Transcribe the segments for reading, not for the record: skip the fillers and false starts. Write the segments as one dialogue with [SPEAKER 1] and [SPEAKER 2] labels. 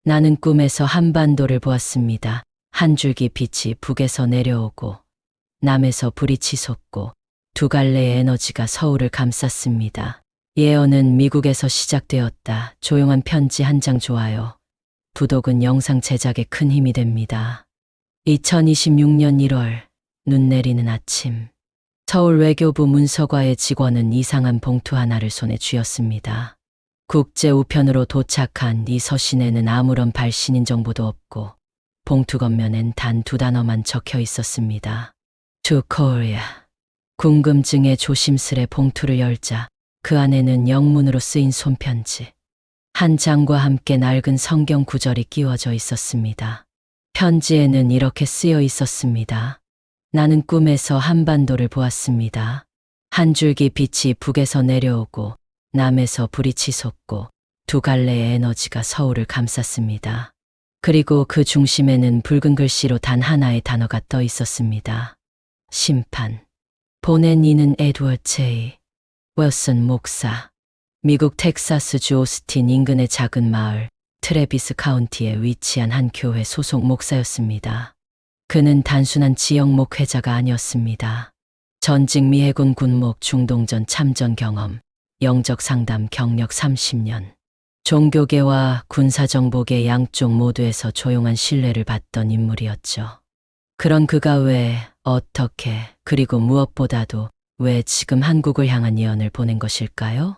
[SPEAKER 1] 나는 꿈에서 한반도를 보았습니다. 한 줄기 빛이 북에서 내려오고 남에서 불이 치솟고 두 갈래의 에너지가 서울을 감쌌습니다. 예언은 미국에서 시작되었다. 조용한 편지 한 장 좋아요. 부독은 영상 제작에 큰 힘이 됩니다. 2026년 1월 눈 내리는 아침. 서울 외교부 문서과의 직원은 이상한 봉투 하나를 손에 쥐었습니다. 국제 우편으로 도착한 이 서신에는 아무런 발신인 정보도 없고 봉투 겉면엔 단 2단어만 적혀 있었습니다. To Korea. 궁금증에 조심스레 봉투를 열자 그 안에는 영문으로 쓰인 손편지. 한 장과 함께 낡은 성경 구절이 끼워져 있었습니다. 편지에는 이렇게 쓰여 있었습니다. 나는 꿈에서 한반도를 보았습니다. 한 줄기 빛이 북에서 내려오고 남에서 불이 치솟고 두 갈래의 에너지가 서울을 감쌌습니다. 그리고 그 중심에는 붉은 글씨로 단 하나의 단어가 떠 있었습니다. 심판. 보낸 이는 에드워드 J. 윌슨 목사. 미국 텍사스주 오스틴 인근의 작은 마을 트래비스 카운티에 위치한 한 교회 소속 목사였습니다. 그는 단순한 지역 목회자가 아니었습니다. 전직 미 해군 군목 중동전 참전 경험, 영적 상담 경력 30년, 종교계와 군사정보계 양쪽 모두에서 조용한 신뢰를 받던 인물이었죠. 그런 그가 왜, 어떻게, 그리고 무엇보다도 왜 지금 한국을 향한 예언을 보낸 것일까요?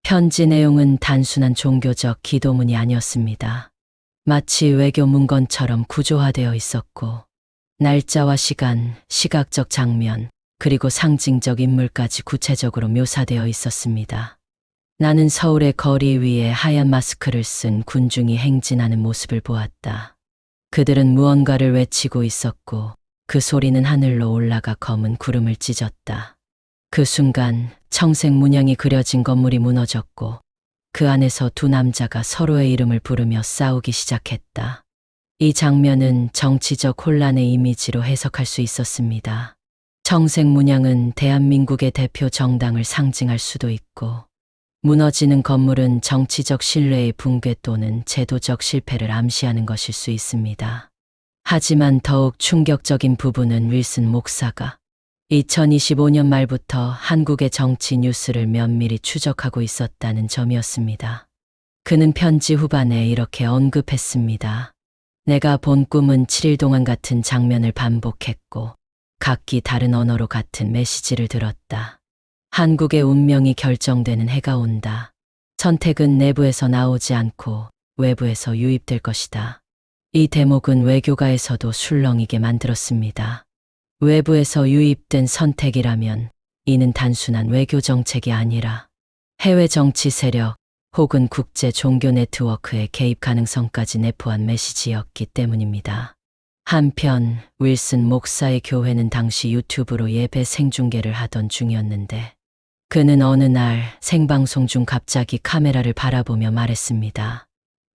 [SPEAKER 1] 편지 내용은 단순한 종교적 기도문이 아니었습니다. 마치 외교 문건처럼 구조화되어 있었고 날짜와 시간, 시각적 장면, 그리고 상징적 인물까지 구체적으로 묘사되어 있었습니다. 나는 서울의 거리 위에 하얀 마스크를 쓴 군중이 행진하는 모습을 보았다. 그들은 무언가를 외치고 있었고 그 소리는 하늘로 올라가 검은 구름을 찢었다. 그 순간 청색 문양이 그려진 건물이 무너졌고 그 안에서 두 남자가 서로의 이름을 부르며 싸우기 시작했다. 이 장면은 정치적 혼란의 이미지로 해석할 수 있었습니다. 청색 문양은 대한민국의 대표 정당을 상징할 수도 있고 무너지는 건물은 정치적 신뢰의 붕괴 또는 제도적 실패를 암시하는 것일 수 있습니다. 하지만 더욱 충격적인 부분은 윌슨 목사가 2025년 말부터 한국의 정치 뉴스를 면밀히 추적하고 있었다는 점이었습니다. 그는 편지 후반에 이렇게 언급했습니다. 내가 본 꿈은 7일 동안 같은 장면을 반복했고 각기 다른 언어로 같은 메시지를 들었다. 한국의 운명이 결정되는 해가 온다. 선택은 내부에서 나오지 않고 외부에서 유입될 것이다. 이 대목은 외교가에서도 술렁이게 만들었습니다. 외부에서 유입된 선택이라면 이는 단순한 외교 정책이 아니라 해외 정치 세력 혹은 국제 종교 네트워크의 개입 가능성까지 내포한 메시지였기 때문입니다. 한편 윌슨 목사의 교회는 당시 유튜브로 예배 생중계를 하던 중이었는데 그는 어느 날 생방송 중 갑자기 카메라를 바라보며 말했습니다.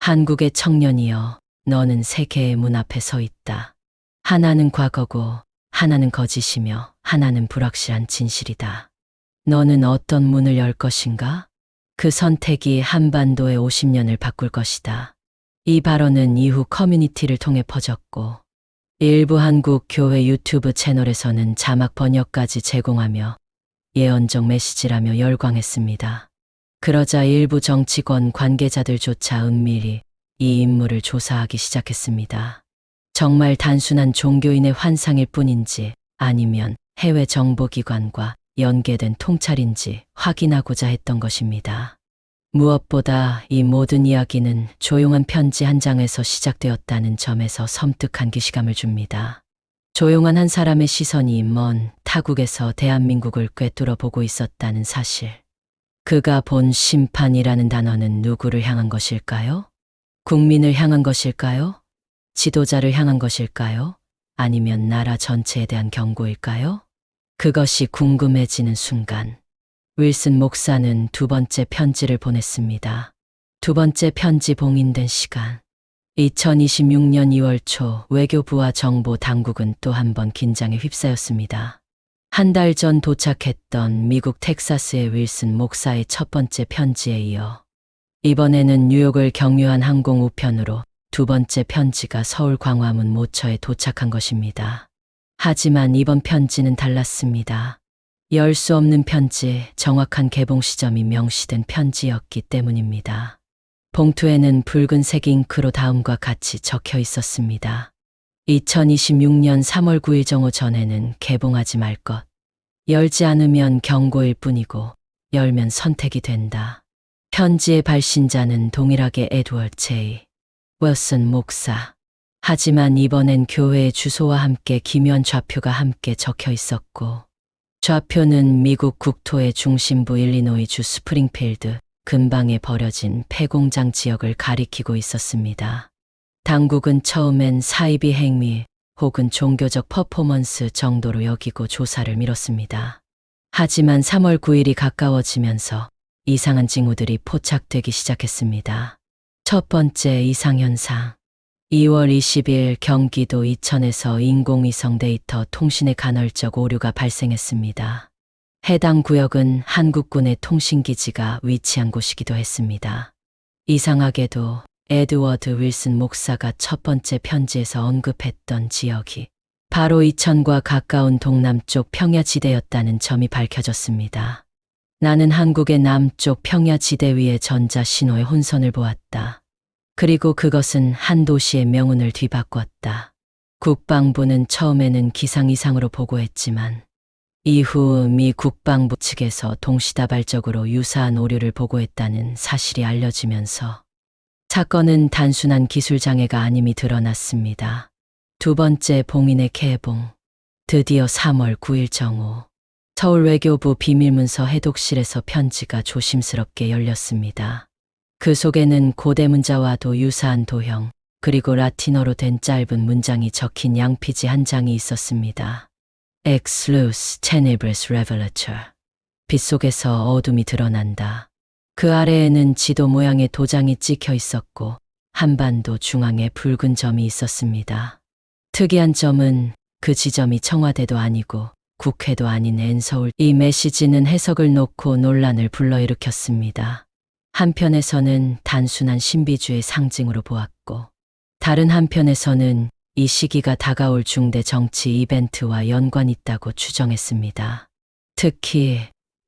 [SPEAKER 1] 한국의 청년이여, 너는 세 개의 문 앞에 서 있다. 하나는 과거고 하나는 거짓이며 하나는 불확실한 진실이다. 너는 어떤 문을 열 것인가? 그 선택이 한반도의 50년을 바꿀 것이다. 이 발언은 이후 커뮤니티를 통해 퍼졌고 일부 한국 교회 유튜브 채널에서는 자막 번역까지 제공하며 예언적 메시지라며 열광했습니다. 그러자 일부 정치권 관계자들조차 은밀히 이 인물을 조사하기 시작했습니다. 정말 단순한 종교인의 환상일 뿐인지 아니면 해외 정보기관과 연계된 통찰인지 확인하고자 했던 것입니다. 무엇보다 이 모든 이야기는 조용한 편지 한 장에서 시작되었다는 점에서 섬뜩한 기시감을 줍니다. 조용한 한 사람의 시선이 먼 타국에서 대한민국을 꿰뚫어 보고 있었다는 사실. 그가 본 심판이라는 단어는 누구를 향한 것일까요? 국민을 향한 것일까요? 지도자를 향한 것일까요? 아니면 나라 전체에 대한 경고일까요? 그것이 궁금해지는 순간 윌슨 목사는 두 번째 편지를 보냈습니다. 두 번째 편지 봉인된 시간. 2026년 2월 초 외교부와 정보 당국은 또 한 번 긴장에 휩싸였습니다. 한 달 전 도착했던 미국 텍사스의 윌슨 목사의 첫 번째 편지에 이어 이번에는 뉴욕을 경유한 항공 우편으로 두 번째 편지가 서울 광화문 모처에 도착한 것입니다. 하지만 이번 편지는 달랐습니다. 열 수 없는 편지, 정확한 개봉 시점이 명시된 편지였기 때문입니다. 봉투에는 붉은색 잉크로 다음과 같이 적혀 있었습니다. 2026년 3월 9일 정오 전에는 개봉하지 말 것. 열지 않으면 경고일 뿐이고 열면 선택이 된다. 편지의 발신자는 동일하게 에드워드 J. 윌슨 목사. 하지만 이번엔 교회의 주소와 함께 기묘한 좌표가 함께 적혀 있었고, 좌표는 미국 국토의 중심부 일리노이주 스프링필드 근방에 버려진 폐공장 지역을 가리키고 있었습니다. 당국은 처음엔 사이비 행위 혹은 종교적 퍼포먼스 정도로 여기고 조사를 미뤘습니다. 하지만 3월 9일이 가까워지면서 이상한 징후들이 포착되기 시작했습니다. 첫 번째 이상현상. 2월 20일 경기도 이천에서 인공위성 데이터 통신의 간헐적 오류가 발생했습니다. 해당 구역은 한국군의 통신기지가 위치한 곳이기도 했습니다. 이상하게도 에드워드 윌슨 목사가 첫 번째 편지에서 언급했던 지역이 바로 이천과 가까운 동남쪽 평야지대였다는 점이 밝혀졌습니다. 나는 한국의 남쪽 평야지대 위의 전자신호의 혼선을 보았다. 그리고 그것은 한 도시의 명운을 뒤바꿨다. 국방부는 처음에는 기상 이상으로 보고했지만 이후 미 국방부 측에서 동시다발적으로 유사한 오류를 보고했다는 사실이 알려지면서 사건은 단순한 기술 장애가 아님이 드러났습니다. 두 번째 봉인의 개봉. 드디어 3월 9일 정오. 서울 외교부 비밀문서 해독실에서 편지가 조심스럽게 열렸습니다. 그 속에는 고대 문자와도 유사한 도형, 그리고 라틴어로 된 짧은 문장이 적힌 양피지 한 장이 있었습니다. Ex luz tenebris revelator. 빛 속에서 어둠이 드러난다. 그 아래에는 지도 모양의 도장이 찍혀 있었고 한반도 중앙에 붉은 점이 있었습니다. 특이한 점은 그 지점이 청와대도 아니고 국회도 아닌 N서울. 이 메시지는 해석을 놓고 논란을 불러일으켰습니다. 한편에서는 단순한 신비주의 상징으로 보았고, 다른 한편에서는 이 시기가 다가올 중대 정치 이벤트와 연관이 있다고 추정했습니다. 특히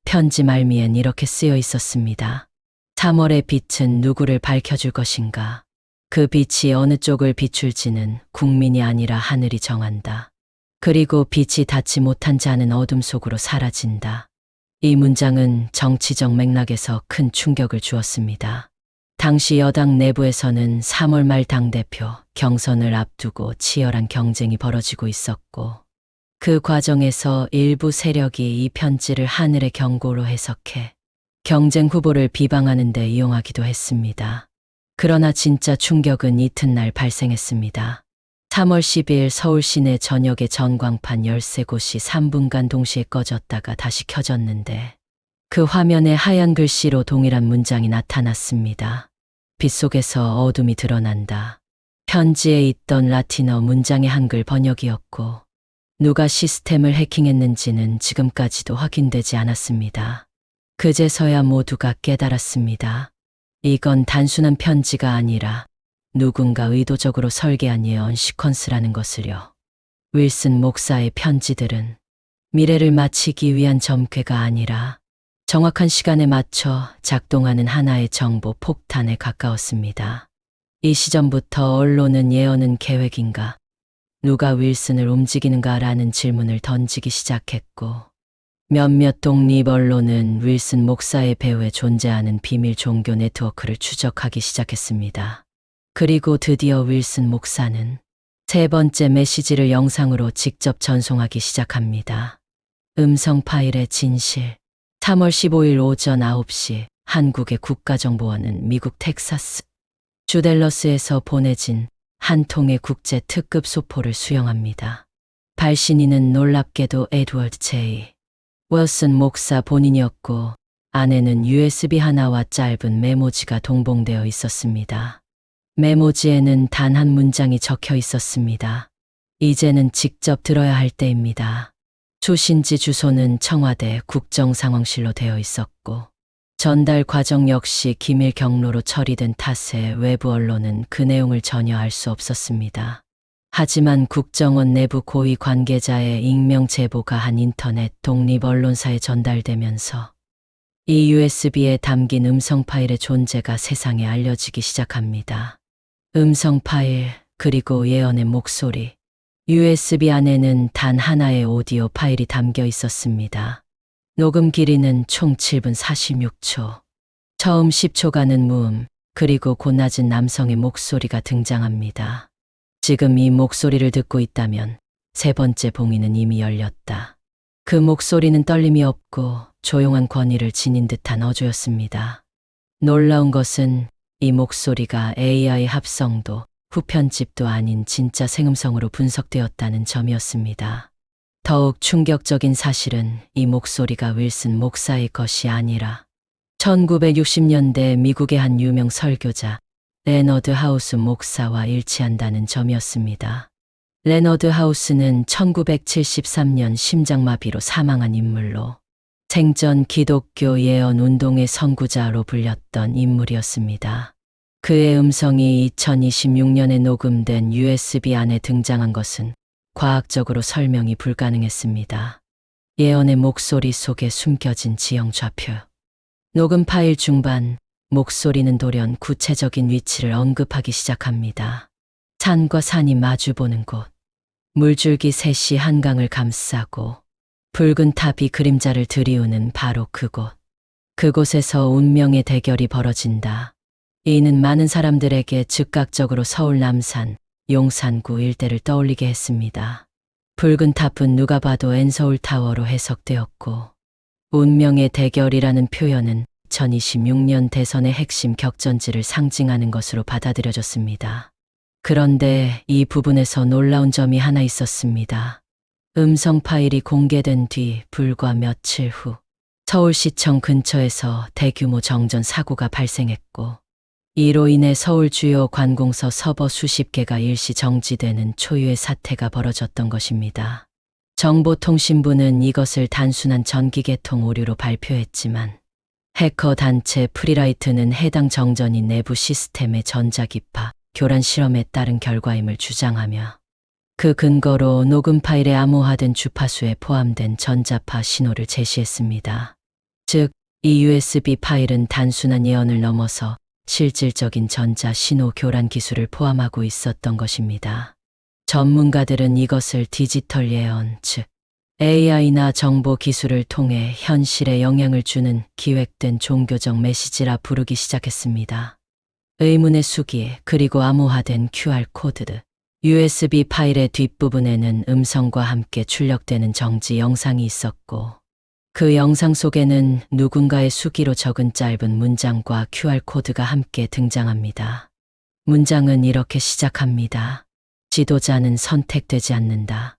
[SPEAKER 1] 편지 말미엔 이렇게 쓰여 있었습니다. 3월의 빛은 누구를 밝혀줄 것인가? 그 빛이 어느 쪽을 비출지는 국민이 아니라 하늘이 정한다. 그리고 빛이 닿지 못한 자는 어둠 속으로 사라진다. 이 문장은 정치적 맥락에서 큰 충격을 주었습니다. 당시 여당 내부에서는 3월 말 당대표 경선을 앞두고 치열한 경쟁이 벌어지고 있었고, 그 과정에서 일부 세력이 이 편지를 하늘의 경고로 해석해 경쟁 후보를 비방하는 데 이용하기도 했습니다. 그러나 진짜 충격은 이튿날 발생했습니다. 3월 10일 서울 시내 전역의 전광판 13곳이 3분간 동시에 꺼졌다가 다시 켜졌는데, 그 화면에 하얀 글씨로 동일한 문장이 나타났습니다. 빛 속에서 어둠이 드러난다. 편지에 있던 라틴어 문장의 한글 번역이었고, 누가 시스템을 해킹했는지는 지금까지도 확인되지 않았습니다. 그제서야 모두가 깨달았습니다. 이건 단순한 편지가 아니라 누군가 의도적으로 설계한 예언 시퀀스라는 것을요. 윌슨 목사의 편지들은 미래를 맞히기 위한 점괘가 아니라 정확한 시간에 맞춰 작동하는 하나의 정보 폭탄에 가까웠습니다. 이 시점부터 언론은 예언은 계획인가? 누가 윌슨을 움직이는가라는 질문을 던지기 시작했고, 몇몇 독립 언론은 윌슨 목사의 배후에 존재하는 비밀 종교 네트워크를 추적하기 시작했습니다. 그리고 드디어 윌슨 목사는 세 번째 메시지를 영상으로 직접 전송하기 시작합니다. 음성 파일의 진실. 3월 15일 오전 9시 한국의 국가정보원은 미국 텍사스 주 댈러스에서 보내진 한 통의 국제 특급 소포를 수령합니다. 발신인은 놀랍게도 에드워드 J. 윌슨 목사 본인이었고, 안에는 USB 하나와 짧은 메모지가 동봉되어 있었습니다. 메모지에는 단 한 문장이 적혀 있었습니다. 이제는 직접 들어야 할 때입니다. 수신지 주소는 청와대 국정상황실로 되어 있었고, 전달 과정 역시 기밀 경로로 처리된 탓에 외부 언론은 그 내용을 전혀 알 수 없었습니다. 하지만 국정원 내부 고위 관계자의 익명 제보가 한 인터넷 독립 언론사에 전달되면서 이 USB에 담긴 음성 파일의 존재가 세상에 알려지기 시작합니다. 음성 파일, 그리고 예언의 목소리. USB 안에는 단 하나의 오디오 파일이 담겨 있었습니다. 녹음 길이는 총 7분 46초. 처음 10초간은 무음, 그리고 고낮은 남성의 목소리가 등장합니다. 지금 이 목소리를 듣고 있다면 세 번째 봉인은 이미 열렸다. 그 목소리는 떨림이 없고 조용한 권위를 지닌 듯한 어조였습니다. 놀라운 것은 이 목소리가 AI 합성도, 후편집도 아닌 진짜 생음성으로 분석되었다는 점이었습니다. 더욱 충격적인 사실은 이 목소리가 윌슨 목사의 것이 아니라 1960년대 미국의 한 유명 설교자 레너드 하우스 목사와 일치한다는 점이었습니다. 레너드 하우스는 1973년 심장마비로 사망한 인물로 생전 기독교 예언 운동의 선구자로 불렸던 인물이었습니다. 그의 음성이 2026년에 녹음된 USB 안에 등장한 것은 과학적으로 설명이 불가능했습니다. 예언의 목소리 속에 숨겨진 지형 좌표. 녹음 파일 중반, 목소리는 돌연 구체적인 위치를 언급하기 시작합니다. 산과 산이 마주보는 곳, 물줄기 셋이 한강을 감싸고 붉은 탑이 그림자를 들이우는 바로 그곳. 그곳에서 운명의 대결이 벌어진다. 이는 많은 사람들에게 즉각적으로 서울 남산, 용산구 일대를 떠올리게 했습니다. 붉은 탑은 누가 봐도 엔서울타워로 해석되었고, 운명의 대결이라는 표현은 2026년 대선의 핵심 격전지를 상징하는 것으로 받아들여졌습니다. 그런데 이 부분에서 놀라운 점이 하나 있었습니다. 음성 파일이 공개된 뒤 불과 며칠 후 서울시청 근처에서 대규모 정전 사고가 발생했고, 이로 인해 서울 주요 관공서 서버 수십 개가 일시 정지되는 초유의 사태가 벌어졌던 것입니다. 정보통신부는 이것을 단순한 전기계통 오류로 발표했지만 해커 단체 프리라이트는 해당 정전이 내부 시스템의 전자기파 교란 실험에 따른 결과임을 주장하며 그 근거로 녹음 파일에 암호화된 주파수에 포함된 전자파 신호를 제시했습니다. 즉, 이 USB 파일은 단순한 예언을 넘어서 실질적인 전자 신호 교란 기술을 포함하고 있었던 것입니다. 전문가들은 이것을 디지털 예언, 즉 AI나 정보 기술을 통해 현실에 영향을 주는 기획된 종교적 메시지라 부르기 시작했습니다. 의문의 수기, 그리고 암호화된 QR코드. USB 파일의 뒷부분에는 음성과 함께 출력되는 정지 영상이 있었고, 그 영상 속에는 누군가의 수기로 적은 짧은 문장과 QR코드가 함께 등장합니다. 문장은 이렇게 시작합니다. 지도자는 선택되지 않는다.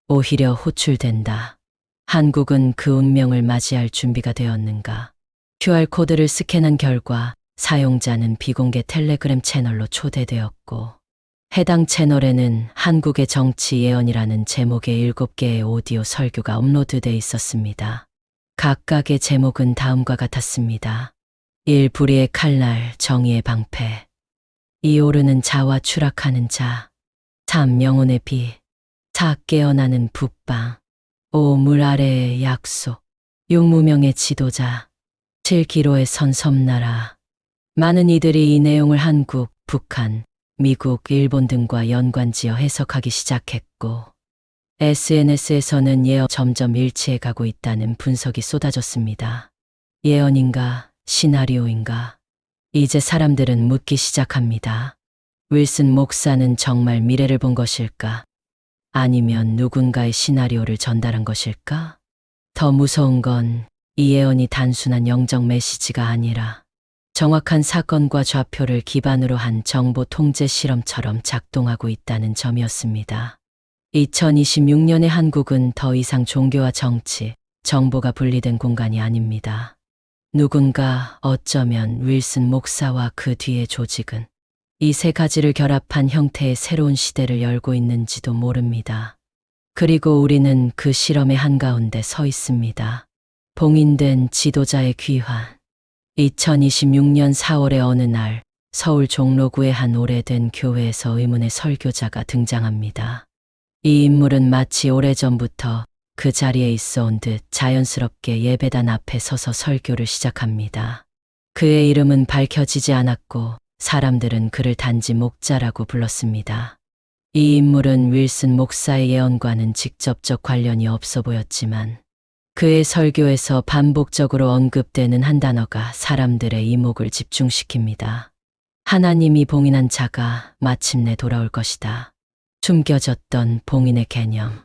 [SPEAKER 1] 오히려 호출된다. 한국은 그 운명을 맞이할 준비가 되었는가? QR코드를 스캔한 결과 사용자는 비공개 텔레그램 채널로 초대되었고, 해당 채널에는 한국의 정치 예언이라는 제목의 7개의 오디오 설교가 업로드돼 있었습니다. 각각의 제목은 다음과 같았습니다. 1. 불의의 칼날, 정의의 방패. 2. 오르는 자와 추락하는 자. 3. 영혼의 비. 4. 깨어나는 북방. 5. 물 아래의 약속. 6. 무명의 지도자. 7. 기로에 선 섬나라. 많은 이들이 이 내용을 한국, 북한, 미국, 일본 등과 연관지어 해석하기 시작했고, SNS에서는 예언 점점 일치해 가고 있다는 분석이 쏟아졌습니다. 예언인가, 시나리오인가? 이제 사람들은 묻기 시작합니다. 윌슨 목사는 정말 미래를 본 것일까? 아니면 누군가의 시나리오를 전달한 것일까? 더 무서운 건 이 예언이 단순한 영적 메시지가 아니라 정확한 사건과 좌표를 기반으로 한 정보 통제 실험처럼 작동하고 있다는 점이었습니다. 2026년의 한국은 더 이상 종교와 정치, 정보가 분리된 공간이 아닙니다. 누군가, 어쩌면 윌슨 목사와 그 뒤의 조직은 이 세 가지를 결합한 형태의 새로운 시대를 열고 있는지도 모릅니다. 그리고 우리는 그 실험의 한가운데 서 있습니다. 봉인된 지도자의 귀환. 2026년 4월의 어느 날 서울 종로구의 한 오래된 교회에서 의문의 설교자가 등장합니다. 이 인물은 마치 오래전부터 그 자리에 있어 온 듯 자연스럽게 예배단 앞에 서서 설교를 시작합니다. 그의 이름은 밝혀지지 않았고 사람들은 그를 단지 목자라고 불렀습니다. 이 인물은 윌슨 목사의 예언과는 직접적 관련이 없어 보였지만 그의 설교에서 반복적으로 언급되는 한 단어가 사람들의 이목을 집중시킵니다. 하나님이 봉인한 자가 마침내 돌아올 것이다. 숨겨졌던 봉인의 개념.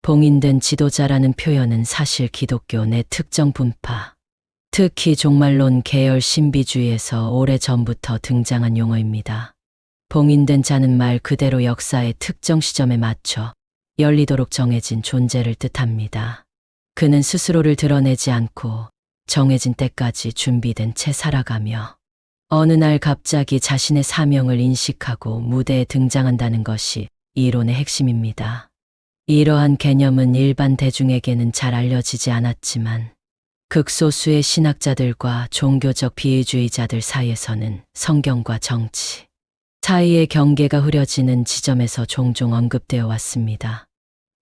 [SPEAKER 1] 봉인된 지도자라는 표현은 사실 기독교 내 특정 분파, 특히 종말론 계열 신비주의에서 오래전부터 등장한 용어입니다. 봉인된 자는 말 그대로 역사의 특정 시점에 맞춰 열리도록 정해진 존재를 뜻합니다. 그는 스스로를 드러내지 않고 정해진 때까지 준비된 채 살아가며 어느 날 갑자기 자신의 사명을 인식하고 무대에 등장한다는 것이 이론의 핵심입니다. 이러한 개념은 일반 대중에게는 잘 알려지지 않았지만 극소수의 신학자들과 종교적 비의주의자들 사이에서는 성경과 정치 사이의 경계가 흐려지는 지점에서 종종 언급되어 왔습니다.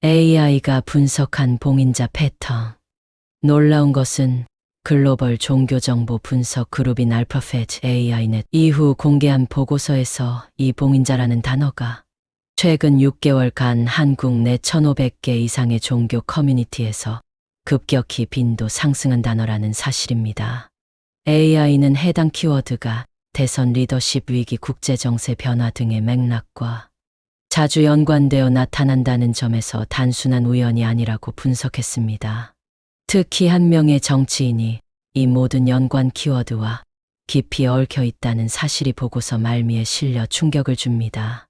[SPEAKER 1] AI가 분석한 봉인자 패턴. 놀라운 것은 글로벌 종교정보 분석 그룹인 알파벳 AI넷 이후 공개한 보고서에서 이 봉인자라는 단어가 최근 6개월간 한국 내 1,500개 이상의 종교 커뮤니티에서 급격히 빈도 상승한 단어라는 사실입니다. AI는 해당 키워드가 대선 리더십 위기 국제정세 변화 등의 맥락과 자주 연관되어 나타난다는 점에서 단순한 우연이 아니라고 분석했습니다. 특히 한 명의 정치인이 이 모든 연관 키워드와 깊이 얽혀 있다는 사실이 보고서 말미에 실려 충격을 줍니다.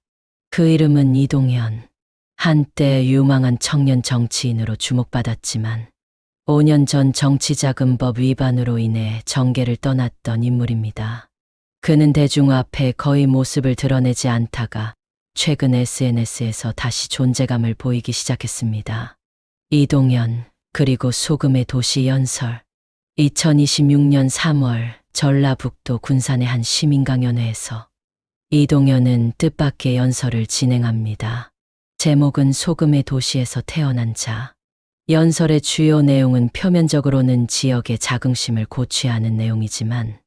[SPEAKER 1] 그 이름은 이동현. 한때 유망한 청년 정치인으로 주목받았지만 5년 전 정치자금법 위반으로 인해 정계를 떠났던 인물입니다. 그는 대중 앞에 거의 모습을 드러내지 않다가 최근 SNS에서 다시 존재감을 보이기 시작했습니다. 이동현, 그리고 소금의 도시 연설. 2026년 3월 전라북도 군산의 한 시민강연회에서 이동현은 뜻밖의 연설을 진행합니다. 제목은 소금의 도시에서 태어난 자. 연설의 주요 내용은 표면적으로는 지역의 자긍심을 고취하는 내용이지만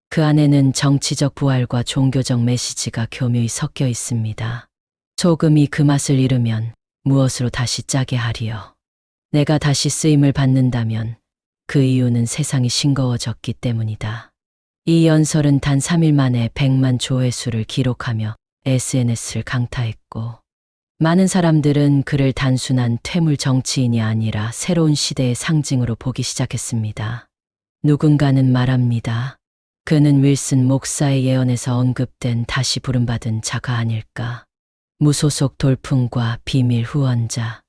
[SPEAKER 1] 그 안에는 정치적 부활과 종교적 메시지가 교묘히 섞여 있습니다. 소금이 그 맛을 잃으면 무엇으로 다시 짜게 하리요. 내가 다시 쓰임을 받는다면 그 이유는 세상이 싱거워졌기 때문이다. 이 연설은 단 3일 만에 100만 조회수를 기록하며 SNS를 강타했고 많은 사람들은 그를 단순한 퇴물 정치인이 아니라 새로운 시대의 상징으로 보기 시작했습니다. 누군가는 말합니다. 그는 윌슨 목사의 예언에서 언급된 다시 부름받은 자가 아닐까. 무소속 돌풍과 비밀 후원자.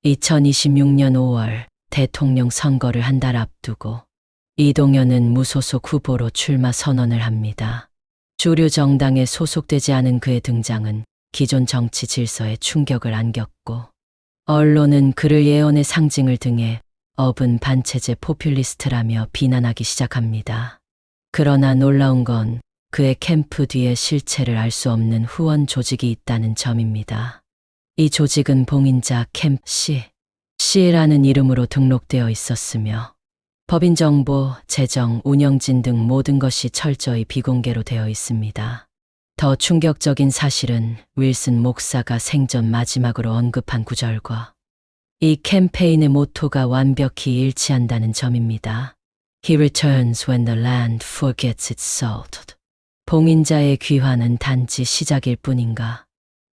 [SPEAKER 1] 2026년 5월 대통령 선거를 한 달 앞두고 이동현은 무소속 후보로 출마 선언을 합니다. 주류 정당에 소속되지 않은 그의 등장은 기존 정치 질서에 충격을 안겼고 언론은 그를 예언의 상징을 등에 업은 반체제 포퓰리스트라며 비난하기 시작합니다. 그러나 놀라운 건 그의 캠프 뒤에 실체를 알 수 없는 후원 조직이 있다는 점입니다. 이 조직은 봉인자 캠p C라는 이름으로 등록되어 있었으며 법인 정보, 재정, 운영진 등 모든 것이 철저히 비공개로 되어 있습니다. 더 충격적인 사실은 윌슨 목사가 생전 마지막으로 언급한 구절과 이 캠페인의 모토가 완벽히 일치한다는 점입니다. He returns when the land forgets its salt. 봉인자의 귀환은 단지 시작일 뿐인가?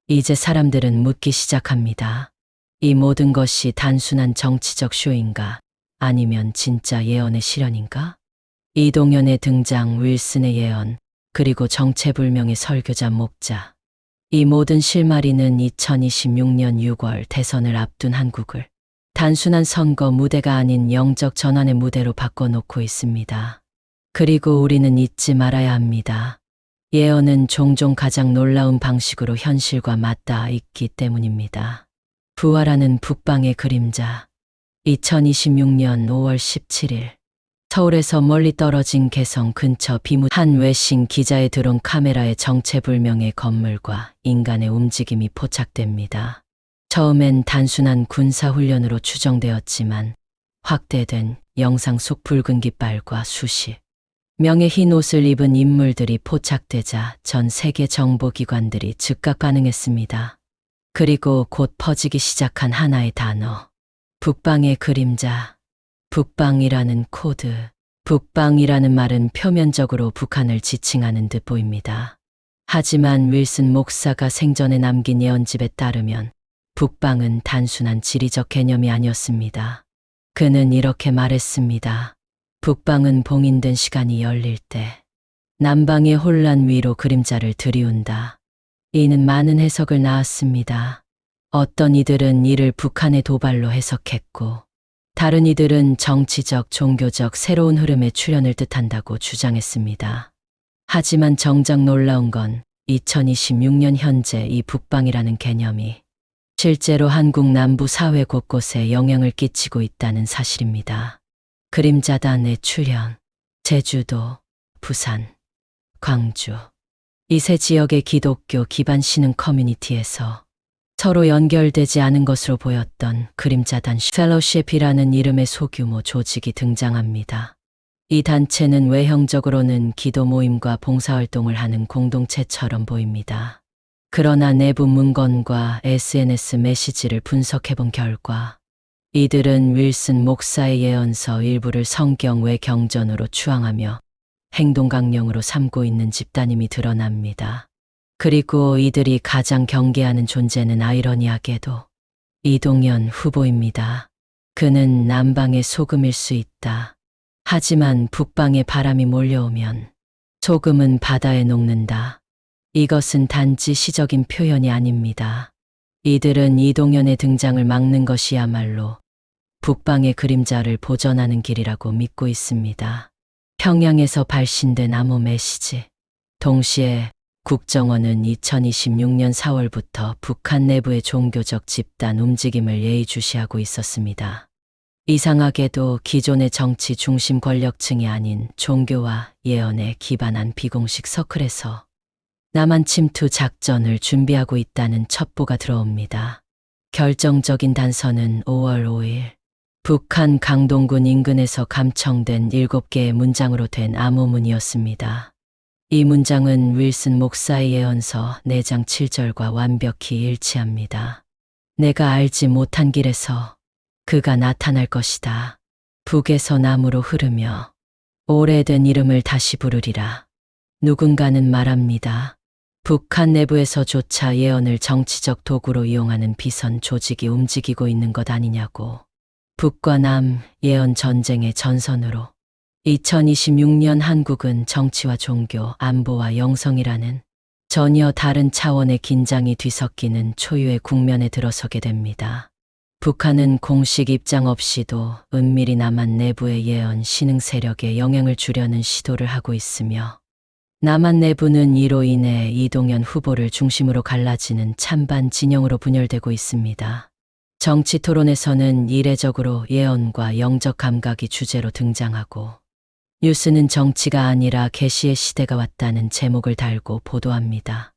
[SPEAKER 1] 이제 사람들은 묻기 시작합니다. 이 모든 것이 단순한 정치적 쇼인가? 아니면 진짜 예언의 실현인가? 이동현의 등장, 윌슨의 예언, 그리고 정체불명의 설교자 목자. 이 모든 실마리는 2026년 6월 대선을 앞둔 한국을 단순한 선거 무대가 아닌 영적 전환의 무대로 바꿔놓고 있습니다. 그리고 우리는 잊지 말아야 합니다. 예언은 종종 가장 놀라운 방식으로 현실과 맞닿아 있기 때문입니다. 부활하는 북방의 그림자. 2026년 5월 17일 서울에서 멀리 떨어진 개성 근처 비무 한 외신 기자의 드론 카메라에 정체불명의 건물과 인간의 움직임이 포착됩니다. 처음엔 단순한 군사훈련으로 추정되었지만 확대된 영상 속 붉은 깃발과 수십 명의 흰 옷을 입은 인물들이 포착되자 전 세계 정보기관들이 즉각 반응했습니다. 그리고 곧 퍼지기 시작한 하나의 단어. 북방의 그림자. 북방이라는 코드. 북방이라는 말은 표면적으로 북한을 지칭하는 듯 보입니다. 하지만 윌슨 목사가 생전에 남긴 예언집에 따르면 북방은 단순한 지리적 개념이 아니었습니다. 그는 이렇게 말했습니다. 북방은 봉인된 시간이 열릴 때 남방의 혼란 위로 그림자를 들이운다. 이는 많은 해석을 낳았습니다. 어떤 이들은 이를 북한의 도발로 해석했고 다른 이들은 정치적, 종교적 새로운 흐름의 출현을 뜻한다고 주장했습니다. 하지만 정작 놀라운 건 2026년 현재 이 북방이라는 개념이 실제로 한국 남부 사회 곳곳에 영향을 끼치고 있다는 사실입니다. 그림자단의 출현, 제주도, 부산, 광주. 이 세 지역의 기독교 기반 신흥 커뮤니티에서 서로 연결되지 않은 것으로 보였던 그림자단 펠로쉽이라는 이름의 소규모 조직이 등장합니다. 이 단체는 외형적으로는 기도 모임과 봉사활동을 하는 공동체처럼 보입니다. 그러나 내부 문건과 SNS 메시지를 분석해본 결과 이들은 윌슨 목사의 예언서 일부를 성경 외 경전으로 추앙하며 행동 강령으로 삼고 있는 집단임이 드러납니다. 그리고 이들이 가장 경계하는 존재는 아이러니하게도 이동연 후보입니다. 그는 남방의 소금일 수 있다. 하지만 북방의 바람이 몰려오면 소금은 바다에 녹는다. 이것은 단지 시적인 표현이 아닙니다. 이들은 이동연의 등장을 막는 것이야말로 북방의 그림자를 보전하는 길이라고 믿고 있습니다. 평양에서 발신된 암호 메시지. 동시에 국정원은 2026년 4월부터 북한 내부의 종교적 집단 움직임을 예의주시하고 있었습니다. 이상하게도 기존의 정치 중심 권력층이 아닌 종교와 예언에 기반한 비공식 서클에서 남한 침투 작전을 준비하고 있다는 첩보가 들어옵니다. 결정적인 단서는 5월 5일 북한 강동군 인근에서 감청된 7개의 문장으로 된 암호문이었습니다. 이 문장은 윌슨 목사의 예언서 4장 7절과 완벽히 일치합니다. 내가 알지 못한 길에서 그가 나타날 것이다. 북에서 남으로 흐르며 오래된 이름을 다시 부르리라. 누군가는 말합니다. 북한 내부에서조차 예언을 정치적 도구로 이용하는 비선 조직이 움직이고 있는 것 아니냐고. 북과 남 예언 전쟁의 전선으로 2026년 한국은 정치와 종교, 안보와 영성이라는 전혀 다른 차원의 긴장이 뒤섞이는 초유의 국면에 들어서게 됩니다. 북한은 공식 입장 없이도 은밀히 남한 내부의 예언 신흥 세력에 영향을 주려는 시도를 하고 있으며 남한 내부는 이로 인해 이동연 후보를 중심으로 갈라지는 찬반 진영으로 분열되고 있습니다. 정치 토론에서는 이례적으로 예언과 영적 감각이 주제로 등장하고 뉴스는 정치가 아니라 계시의 시대가 왔다는 제목을 달고 보도합니다.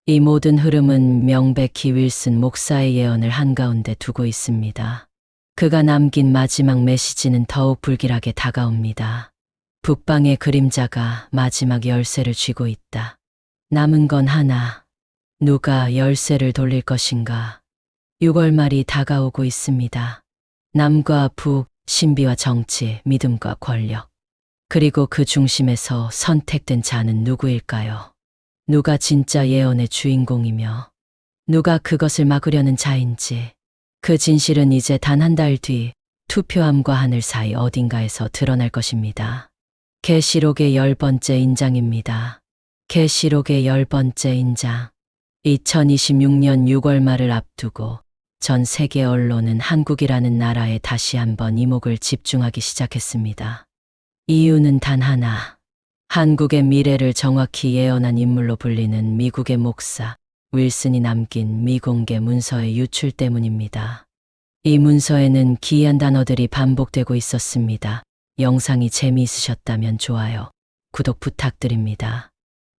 [SPEAKER 1] 이 모든 흐름은 명백히 윌슨 목사의 예언을 한가운데 두고 있습니다. 그가 남긴 마지막 메시지는 더욱 불길하게 다가옵니다. 북방의 그림자가 마지막 열쇠를 쥐고 있다. 남은 건 하나. 누가 열쇠를 돌릴 것인가? 6월 말이 다가오고 있습니다. 남과 북, 신비와 정치, 믿음과 권력. 그리고 그 중심에서 선택된 자는 누구일까요? 누가 진짜 예언의 주인공이며 누가 그것을 막으려는 자인지. 그 진실은 이제 단 한 달 뒤 투표함과 하늘 사이 어딘가에서 드러날 것입니다. 계시록의 10번째 인장입니다. 계시록의 10번째 인장. 2026년 6월 말을 앞두고 전 세계 언론은 한국이라는 나라에 다시 한번 이목을 집중하기 시작했습니다. 이유는 단 하나. 한국의 미래를 정확히 예언한 인물로 불리는 미국의 목사 윌슨이 남긴 미공개 문서의 유출 때문입니다. 이 문서에는 기이한 단어들이 반복되고 있었습니다. 영상이 재미있으셨다면 좋아요, 구독 부탁드립니다.